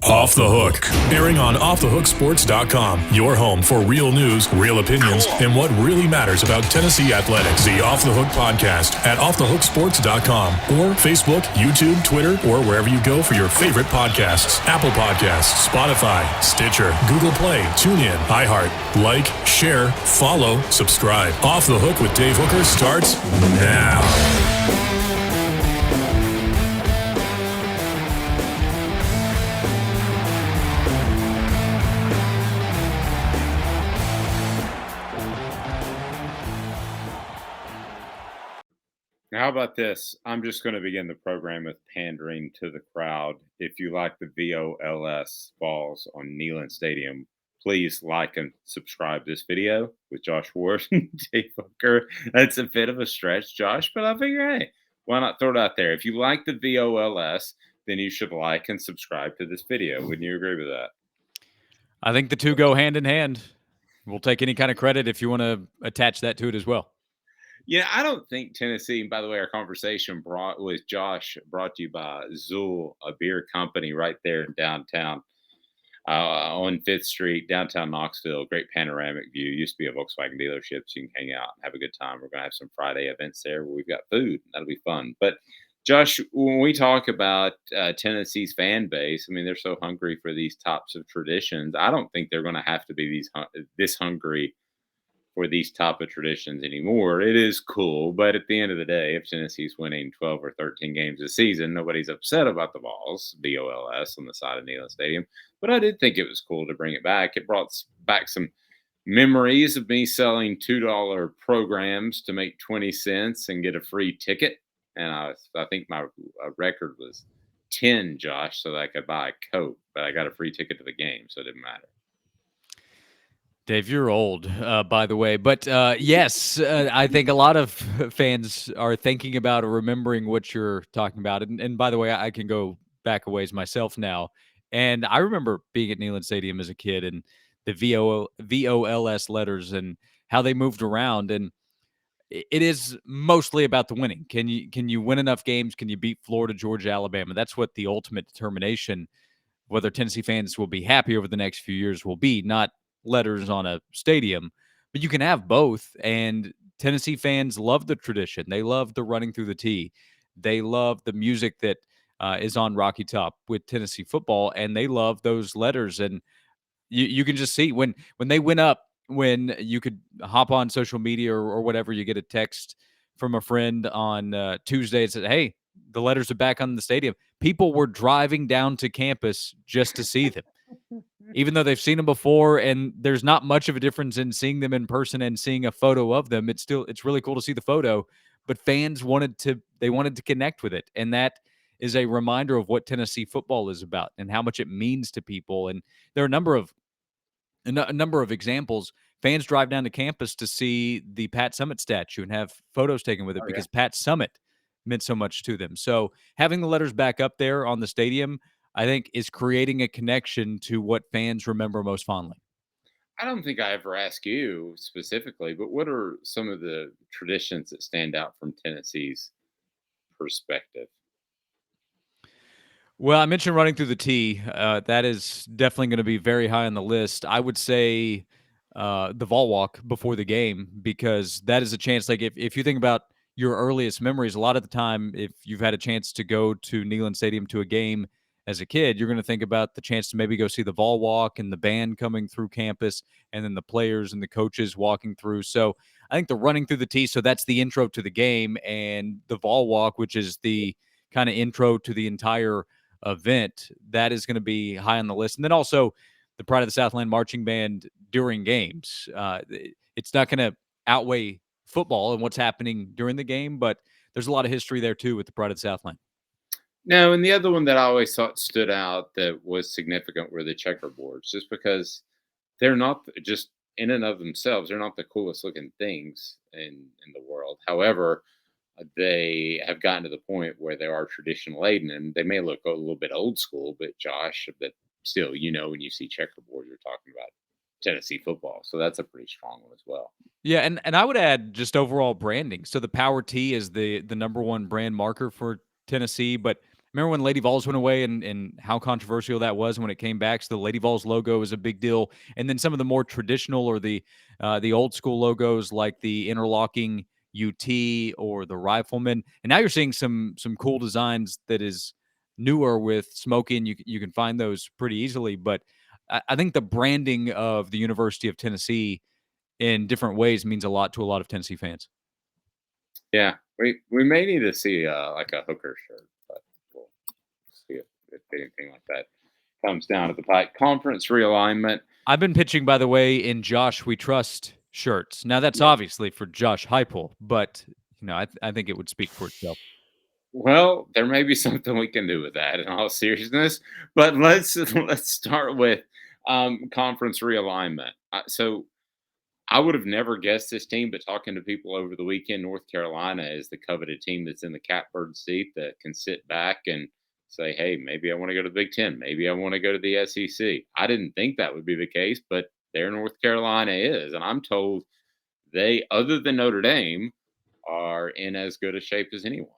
Off the Hook, airing on offthehooksports.com, your home for real news, real opinions, and what really matters about Tennessee athletics. The Off the Hook podcast at offthehooksports.com or Facebook, YouTube, Twitter, or wherever you go for your favorite podcasts. Apple Podcasts, Spotify, Stitcher, Google Play, TuneIn, iHeart. Like, share, follow, subscribe. Off the Hook with Dave Hooker starts now. How about this? I'm just going to begin the program with pandering to the crowd. If you like the VOLS balls on Neyland Stadium, please like and subscribe this video with Josh Ward and Dave Hooker. That's a bit of a stretch, Josh, but I figure, hey, why not throw it out there? If you like the VOLS, then you should like and subscribe to this video. Wouldn't you agree with that? I think the two go hand in hand. We'll take any kind of credit if you want to attach that to it as well. Yeah, I don't think Tennessee, and by the way, our conversation with Josh brought to you by Zool, a beer company right there in downtown on 5th Street, downtown Knoxville. Great panoramic view. Used to be a Volkswagen dealership, so you can hang out and have a good time. We're going to have some Friday events there where we've got food. That'll be fun. But Josh, when we talk about Tennessee's fan base, I mean, they're so hungry for these types of traditions. I don't think they're going to have to be this hungry for these type of traditions anymore. It is cool, but at the end of the day, if Tennessee's winning 12 or 13 games a season, nobody's upset about the balls, BOLS, on the side of Neyland Stadium. But I did think it was cool to bring it back. It brought back some memories of me selling $2 programs to make 20 cents and get a free ticket. And I think my record was 10, Josh, so that I could buy a Coke, but I got a free ticket to the game, so it didn't matter. Dave, you're old, by the way. But yes, I think a lot of fans are thinking about or remembering what you're talking about. And by the way, I can go back a ways myself now. And I remember being at Neyland Stadium as a kid and the VOLS letters and how they moved around. And it is mostly about the winning. Can you win enough games? Can you beat Florida, Georgia, Alabama? That's what the ultimate determination, whether Tennessee fans will be happy over the next few years, will be, not letters on a stadium. But you can have both, and Tennessee fans love the tradition. They love the running through the tee. They love the music that is on Rocky Top with Tennessee football, and they love those letters. And you can just see when they went up, when you could hop on social media or whatever, you get a text from a friend on Tuesday and said, hey, the letters are back on the stadium. People were driving down to campus just to see them, even though they've seen them before. And there's not much of a difference in seeing them in person and seeing a photo of them. It's really cool to see the photo, but fans wanted to connect with it. And that is a reminder of what Tennessee football is about and how much it means to people. And there are a number of examples. Fans drive down to campus to see the Pat Summitt statue and have photos taken with it because Pat Summitt meant so much to them. So having the letters back up there on the stadium, I think, is creating a connection to what fans remember most fondly. I don't think I ever asked you specifically, but what are some of the traditions that stand out from Tennessee's perspective? Well, I mentioned running through the tee. That is definitely going to be very high on the list. I would say the Vol Walk before the game, because that is a chance. Like if you think about your earliest memories, a lot of the time, if you've had a chance to go to Neyland Stadium to a game as a kid, you're going to think about the chance to maybe go see the Vol Walk and the band coming through campus and then the players and the coaches walking through. So I think the running through the tee, so that's the intro to the game, and the Vol Walk, which is the kind of intro to the entire event, that is going to be high on the list. And then also the Pride of the Southland marching band during games. It's not going to outweigh football and what's happening during the game, but there's a lot of history there too with the Pride of the Southland. No, and the other one that I always thought stood out that was significant were the checkerboards, just because they're not just in and of themselves, they're not the coolest looking things in the world. However, they have gotten to the point where they are traditional laden, and they may look a little bit old school, but Josh, but still, when you see checkerboard, you're talking about Tennessee football. So that's a pretty strong one as well. Yeah, and I would add just overall branding. So the Power T is the number one brand marker for Tennessee, but Remember when Lady Vols went away and how controversial that was when it came back? So the Lady Vols logo is a big deal, and then some of the more traditional or the old school logos like the interlocking UT or the Rifleman, and now you're seeing some cool designs that is newer with smoking. You can find those pretty easily, but I think the branding of the University of Tennessee in different ways means a lot to a lot of Tennessee fans. Yeah, we may need to see like a hooker shirt, but we'll see if anything like that comes down to the pike. Conference realignment. I've been pitching, by the way, in Josh We Trust shirts. Now that's Yeah. obviously for Josh Heupel, but I think it would speak for itself. Well, there may be something we can do with that in all seriousness, but let's start with conference realignment. So I would have never guessed this team, but talking to people over the weekend, North Carolina is the coveted team that's in the catbird seat that can sit back and say, hey, maybe I want to go to the Big Ten. Maybe I want to go to the SEC. I didn't think that would be the case, but there North Carolina is. And I'm told they, other than Notre Dame, are in as good a shape as anyone.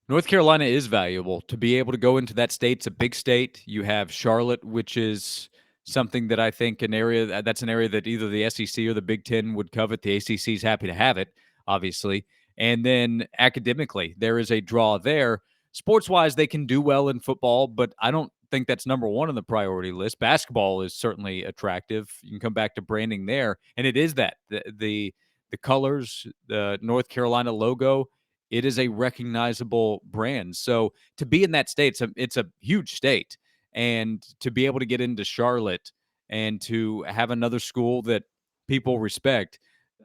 North Carolina is valuable to be able to go into that state. It's a big state. You have Charlotte, which is something that I think that's an area that either the SEC or the Big Ten would covet. The ACC is happy to have it, obviously. And then academically, there is a draw there. Sports wise, they can do well in football, but I don't think that's number one on the priority list. Basketball is certainly attractive. You can come back to branding there, and it is that the colors, the North Carolina logo, it is a recognizable brand. So to be in that state, it's a huge state, and to be able to get into Charlotte and to have another school that people respect,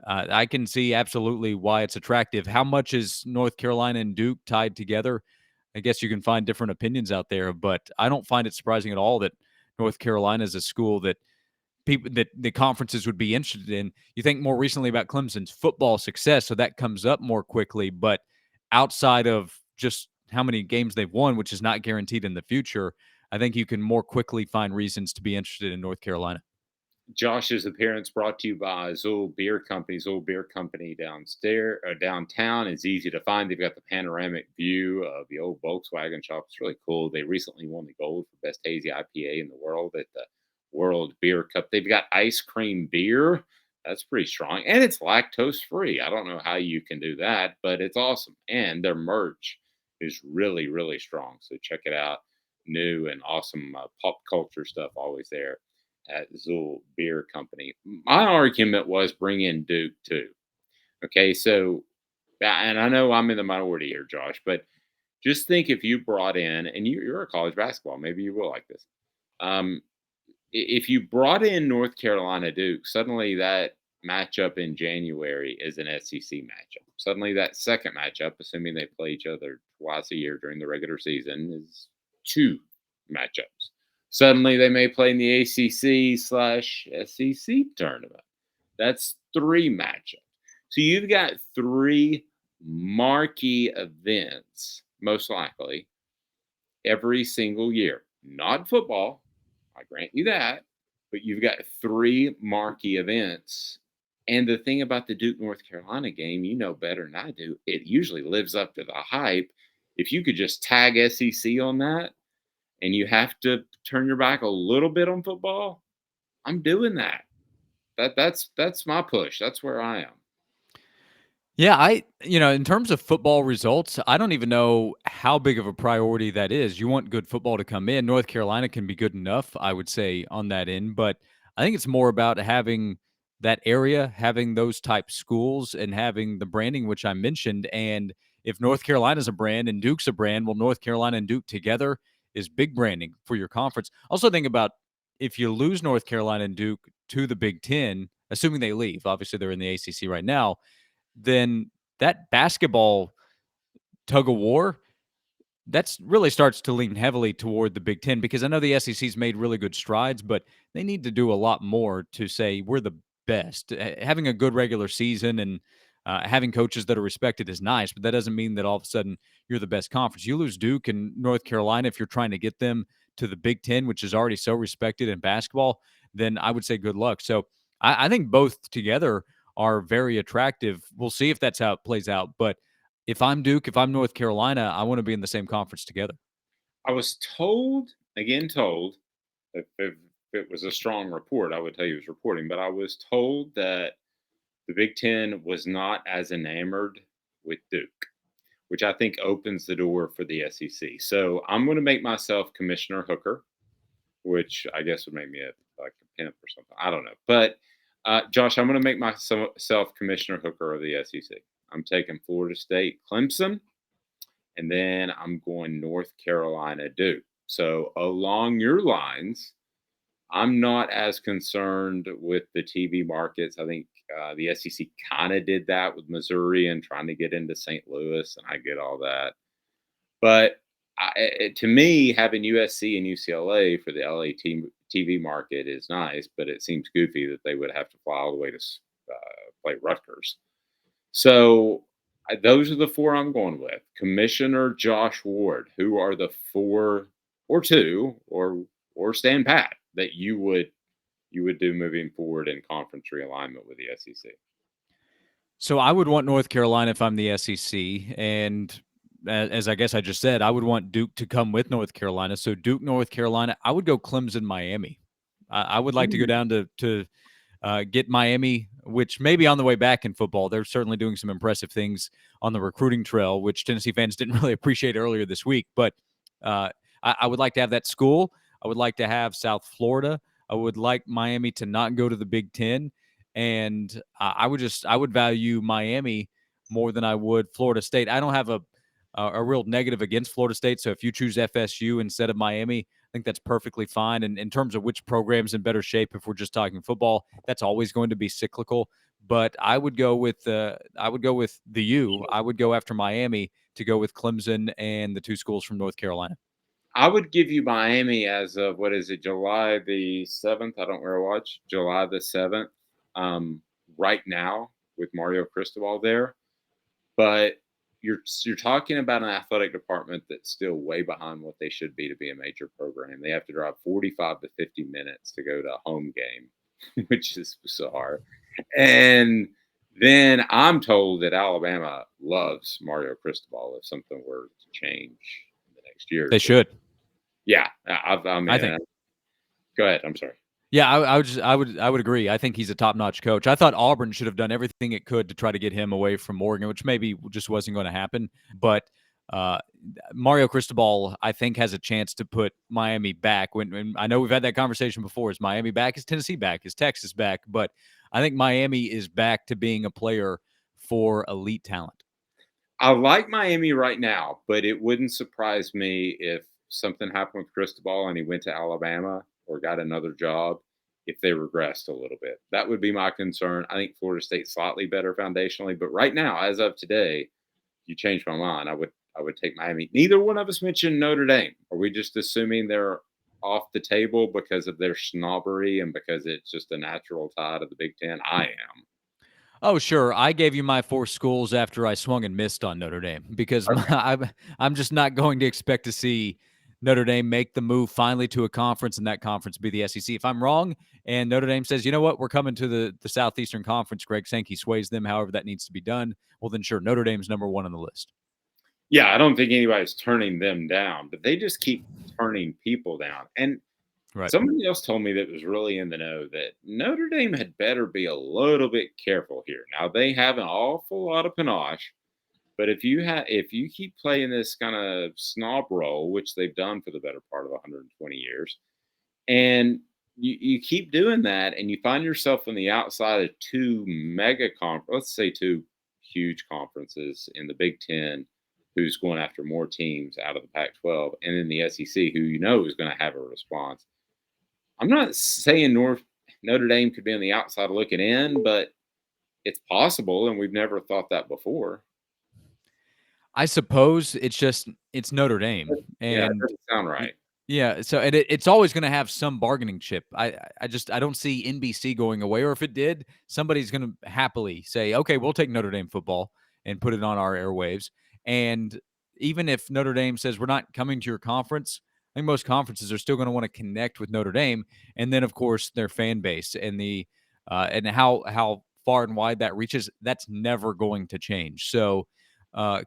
I can see absolutely why it's attractive. How much is North Carolina and Duke tied together? I guess you can find different opinions out there, but I don't find it surprising at all that North Carolina is a school that people that the conferences would be interested in. You think more recently about Clemson's football success, so that comes up more quickly. But outside of just how many games they've won, which is not guaranteed in the future, I think you can more quickly find reasons to be interested in North Carolina. Josh's appearance brought to you by Zool Beer Company. Zool Beer Company downstairs, downtown is easy to find. They've got the panoramic view of the old Volkswagen shop. It's really cool. They recently won the gold for best hazy IPA in the world at the World Beer Cup. They've got ice cream beer. That's pretty strong. And it's lactose free. I don't know how you can do that, but it's awesome. And their merch is really, really strong. So check it out. New and awesome pop culture stuff always there at Zool Beer Company. My argument was bring in Duke too. Okay, so and I know I'm in the minority here, Josh, but just think if you brought in, and you're a college basketball, maybe you will like this. Um, if you brought in North Carolina Duke, suddenly that matchup in January is an SEC matchup. Suddenly that second matchup, assuming they play each other twice a year during the regular season, is two matchups. Suddenly they may play in the ACC/SEC tournament. That's three matchups. So you've got three marquee events, most likely, every single year. Not football, I grant you that, but you've got three marquee events. And the thing about the Duke North Carolina game, you know better than I do, it usually lives up to the hype. If you could just tag SEC on that and you have to turn your back a little bit on football, I'm doing that. That's my push. That's where I am. Yeah, in terms of football results, I don't even know how big of a priority that is. You want good football to come in. North Carolina can be good enough, I would say, on that end. But I think it's more about having that area, having those type schools, and having the branding, which I mentioned. And if North Carolina's a brand and Duke's a brand, well, North Carolina and Duke together is big branding for your conference. Also, think about if you lose North Carolina and Duke to the Big Ten, assuming they leave, obviously they're in the ACC right now, then that basketball tug of war, that's really starts to lean heavily toward the Big Ten because I know the SEC's made really good strides, but they need to do a lot more to say we're the best. Having a good regular season and having coaches that are respected is nice, but that doesn't mean that all of a sudden you're the best conference. You lose Duke and North Carolina if you're trying to get them to the Big Ten, which is already so respected in basketball, then I would say good luck. So I think both together are very attractive. We'll see if that's how it plays out, but if I'm Duke, if I'm North Carolina, I want to be in the same conference together. I was told, again told, if it was a strong report, I would tell you it was reporting, but I was told that the Big Ten was not as enamored with Duke, which I think opens the door for the SEC. So I'm going to make myself Commissioner Hooker, which I guess would make me like a pimp or something. I don't know. But Josh, I'm going to make myself Commissioner Hooker of the SEC. I'm taking Florida State, Clemson, and then I'm going North Carolina, Duke. So along your lines, I'm not as concerned with the TV markets. I think the SEC kind of did that with Missouri and trying to get into St. Louis, and I get all that. But to me, having USC and UCLA for the LA TV market is nice, but it seems goofy that they would have to fly all the way to play Rutgers. So those are the four I'm going with. Commissioner Josh Ward, who are the four or two or stand pat that you would do moving forward in conference realignment with the SEC? So I would want North Carolina if I'm the SEC, and as I guess I just said, I would want Duke to come with North Carolina. So Duke, North Carolina, I would go Clemson, Miami. I would like to go down to get Miami, which may be on the way back in football. They're certainly doing some impressive things on the recruiting trail, which Tennessee fans didn't really appreciate earlier this week. But I would like to have that school. I would like to have South Florida. I would like Miami to not go to the Big Ten. And I would value Miami more than I would Florida State. I don't have a real negative against Florida State. So if you choose FSU instead of Miami, I think that's perfectly fine. And in terms of which program's in better shape, if we're just talking football, that's always going to be cyclical. But I would go with the U. I would go after Miami to go with Clemson and the two schools from North Carolina. I would give you Miami as of what is it, July the 7th? I don't remember watch. July the 7th. Right now with Mario Cristobal there. But you're talking about an athletic department that's still way behind what they should be to be a major program. They have to drive 45 to 50 minutes to go to a home game, which is bizarre. And then I'm told that Alabama loves Mario Cristobal if something were to change in the next year. They should. Yeah, I mean, I think. Go ahead. I'm sorry. Yeah, I would agree. I think he's a top-notch coach. I thought Auburn should have done everything it could to try to get him away from Oregon, which maybe just wasn't going to happen. But Mario Cristobal, I think, has a chance to put Miami back. When I know we've had that conversation before: is Miami back? Is Tennessee back? Is Texas back? But I think Miami is back to being a player for elite talent. I like Miami right now, but it wouldn't surprise me if something happened with Cristobal and he went to Alabama or got another job if they regressed a little bit. That would be my concern. I think Florida State's slightly better foundationally, but right now, as of today, you changed my mind. I would take Miami. Neither one of us mentioned Notre Dame. Are we just assuming they're off the table because of their snobbery and because it's just a natural tie to the Big Ten? I am. Oh, sure. I gave you my four schools after I swung and missed on Notre Dame because I'm just not going to expect to see Notre Dame make the move finally to a conference and that conference be the SEC. If I'm wrong and Notre Dame says, you know what, we're coming to the Southeastern Conference, Greg Sankey sways them however that needs to be done, well, then sure, Notre Dame's number one on the list. Yeah, I don't think anybody's turning them down, but they just keep turning people down. And Right. somebody else told me that was really in the know that Notre Dame had better be a little bit careful here. Now they have an awful lot of panache, but if you keep playing this kind of snob role, which they've done for the better part of 120 years, and you keep doing that, and you find yourself on the outside of two let's say two huge conferences in the Big Ten, who's going after more teams out of the Pac-12, and in the SEC, who you know is going to have a response. I'm not saying Notre Dame could be on the outside looking in, but it's possible, and we've never thought that before. I suppose it's Notre Dame, Yeah, it and doesn't sound right. yeah, so and it's always going to have some bargaining chip. I don't see NBC going away, or if it did, somebody's going to happily say, okay, we'll take Notre Dame football and put it on our airwaves. And even if Notre Dame says we're not coming to your conference, I think most conferences are still going to want to connect with Notre Dame, and then of course their fan base and and how far and wide that reaches, that's never going to change. So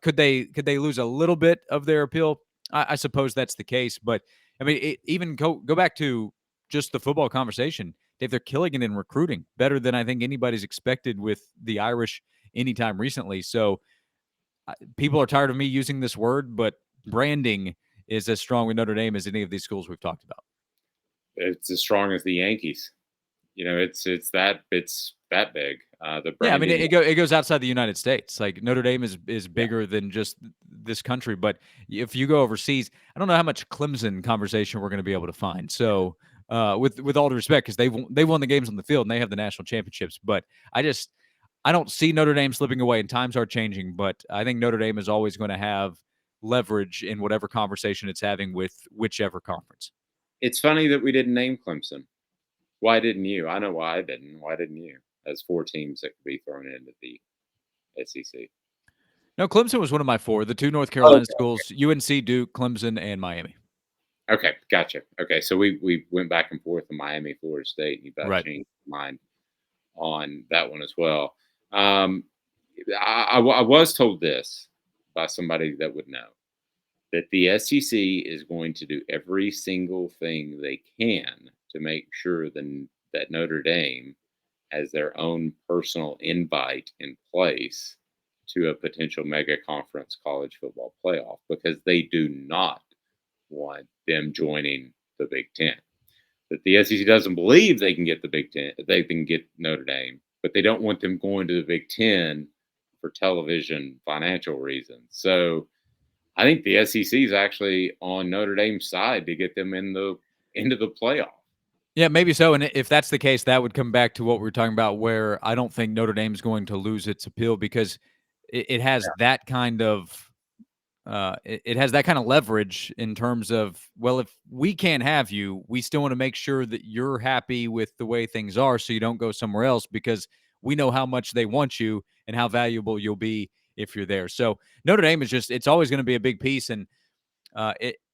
Could they lose a little bit of their appeal? I suppose that's the case, but I mean, even go back to just the football conversation. Dave, they're killing it in recruiting, better than I think anybody's expected with the Irish anytime recently. So people are tired of me using this word, but branding is as strong with Notre Dame as any of these schools we've talked about. It's as strong as the Yankees. It's that big. The Yeah, I mean, branding. it goes outside the United States. Like Notre Dame is Yeah. bigger than just this country. But if you go overseas, I don't know how much Clemson conversation we're going to be able to find. So, with all due respect, because they've won the games on the field and they have the national championships. But I don't see Notre Dame slipping away. And times are changing, but I think Notre Dame is always going to have leverage in whatever conversation it's having with whichever conference. It's funny that we didn't name Clemson. Why didn't you? I know why I didn't. Why didn't you? As 4 teams that could be thrown into the SEC. No, Clemson was one of my four. The two North Oh, Carolina schools: UNC, Duke, Clemson, and Miami. okay, gotcha. Okay, so we went back and forth to Miami, Florida State, and you about Right. changed your mind on that one as well. Um, I was told this by somebody that would know that the SEC is going to do every single thing they can to make sure that Notre Dame has their own personal invite in place to a potential mega conference college football playoff because they do not want them joining the Big Ten. That the SEC doesn't believe they can get the Big Ten, they can get Notre Dame, but they don't want them going to the Big Ten for television financial reasons. So I think the SEC is actually on Notre Dame's side to get them into the playoff. Yeah, maybe so. And if that's the case, that would come back to what we were talking about, where I don't think Notre Dame's going to lose its appeal because it has that kind of it has that kind of leverage in terms of, well, if we can't have you, we still want to make sure that you're happy with the way things are, so you don't go somewhere else because we know how much they want you and how valuable you'll be if you're there. So Notre Dame is it's always going to be a big piece, and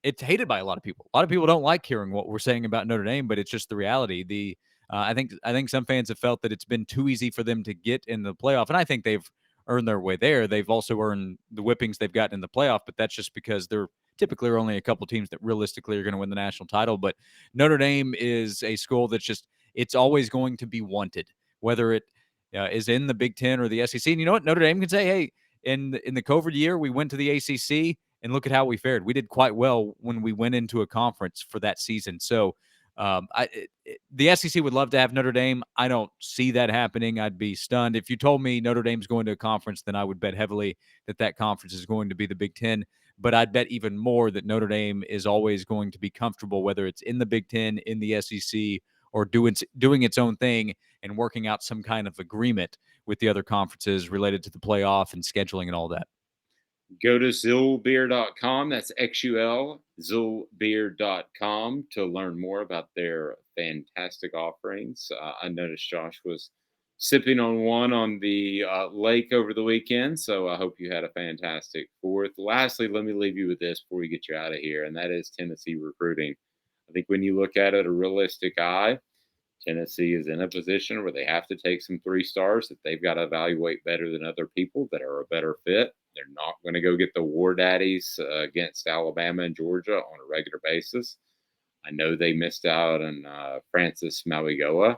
it's hated by a lot of people. A lot of people don't like hearing what we're saying about Notre Dame, but it's just the reality. I think some fans have felt that it's been too easy for them to get in the playoff, and I think they've earned their way there. They've also earned the whippings they've gotten in the playoff, but that's just because there typically are only a couple teams that realistically are going to win the national title. But Notre Dame is a school that's it's always going to be wanted, whether it is in the Big Ten or the SEC. And you know what? Notre Dame can say, hey, in the COVID year, we went to the ACC. And look at how we fared. We did quite well when we went into a conference for that season. So the SEC would love to have Notre Dame. I don't see that happening. I'd be stunned. If you told me Notre Dame's going to a conference, then I would bet heavily that conference is going to be the Big Ten. But I'd bet even more that Notre Dame is always going to be comfortable, whether it's in the Big Ten, in the SEC, or doing its own thing and working out some kind of agreement with the other conferences related to the playoff and scheduling and all that. Go to zulbeer.com. That's XUL, zulbeer.com to learn more about their fantastic offerings. I noticed Josh was sipping on one on the lake over the weekend, so I hope you had a fantastic fourth. Lastly, let me leave you with this before we get you out of here, and that is Tennessee recruiting. I think when you look at it a realistic eye, Tennessee is in a position where they have to take some 3-stars that they've got to evaluate better than other people that are a better fit. They're not going to go get the war daddies against Alabama and Georgia on a regular basis. I know they missed out on Francis Mauigoa.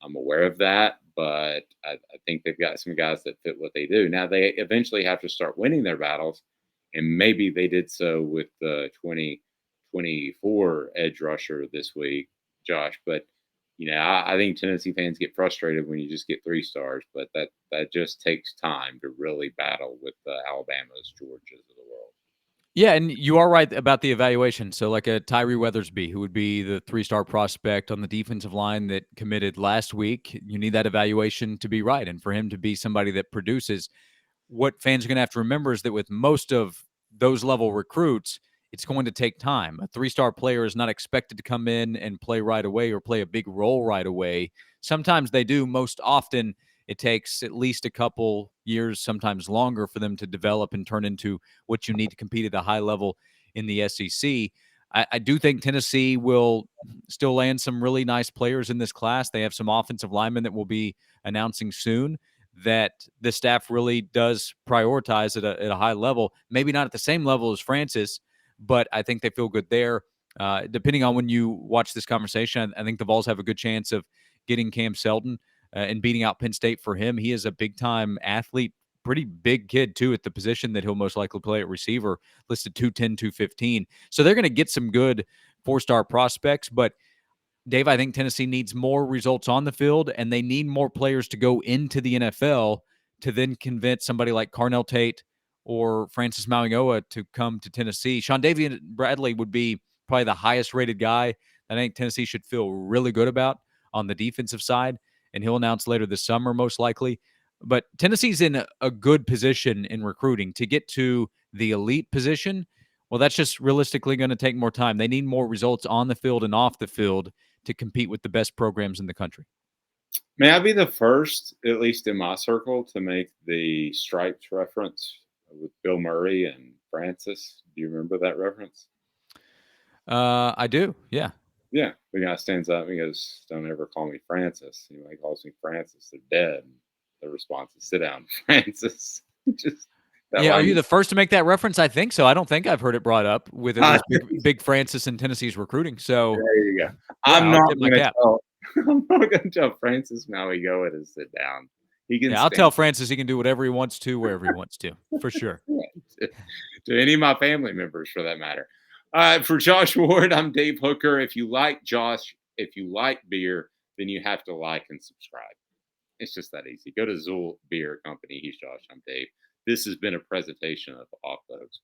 I'm aware of that, but I think they've got some guys that fit what they do. Now, they eventually have to start winning their battles, and maybe they did so with the 2024 edge rusher this week, Josh, but I think Tennessee fans get frustrated when you just get 3-stars, but that just takes time to really battle with the Alabamas, Georgias of the world. Yeah, and you are right about the evaluation. So, like a Tyree Weathersby, who would be the 3-star prospect on the defensive line that committed last week, you need that evaluation to be right, and for him to be somebody that produces. What fans are going to have to remember is that with most of those level recruits, it's going to take time. A 3-star player is not expected to come in and play right away or play a big role right away. Sometimes they do. Most often, it takes at least a couple years, sometimes longer, for them to develop and turn into what you need to compete at a high level in the SEC. I do think Tennessee will still land some really nice players in this class. They have some offensive linemen that will be announcing soon that the staff really does prioritize at a high level. Maybe not at the same level as Francis, but I think they feel good there. Depending on when you watch this conversation, I think the Vols have a good chance of getting Cam Selden and beating out Penn State for him. He is a big-time athlete, pretty big kid, too, at the position that he'll most likely play at receiver, listed 210, 215. So they're going to get some good four-star prospects, but Dave, I think Tennessee needs more results on the field, and they need more players to go into the NFL to then convince somebody like Carnell Tate or Francis Mauigoa to come to Tennessee. Sean Davian Bradley would be probably the highest rated guy that I think Tennessee should feel really good about on the defensive side, and he'll announce later this summer most likely. But Tennessee's in a good position in recruiting to get to the elite position. Well, that's just realistically going to take more time. They need more results on the field and off the field to compete with the best programs in the country. May I be the first, at least in my circle, to make the stripes reference with Bill Murray and Francis? Do you remember that reference? I do. Yeah. Yeah. The guy stands up and goes, "Don't ever call me Francis." He calls me Francis, they're dead. The response is, "Sit down, Francis." Just that Yeah. Are line. you the first to make that reference? I think so. I don't think I've heard it brought up with at least big Francis and Tennessee's recruiting. So There you go. yeah, I'm I'll not tip my going to cap. tell. I'm not going to tell Francis Mauigoa to sit down. He can Yeah, I'll stand tell Francis he can do whatever he wants to, wherever he wants to, for sure. to any of my family members, for that matter. For Josh Ward, I'm Dave Hooker. If you like Josh, if you like beer, then you have to like and subscribe. It's just that easy. Go to Zool Beer Company. He's Josh. I'm Dave. This has been a presentation of Off the Hooks.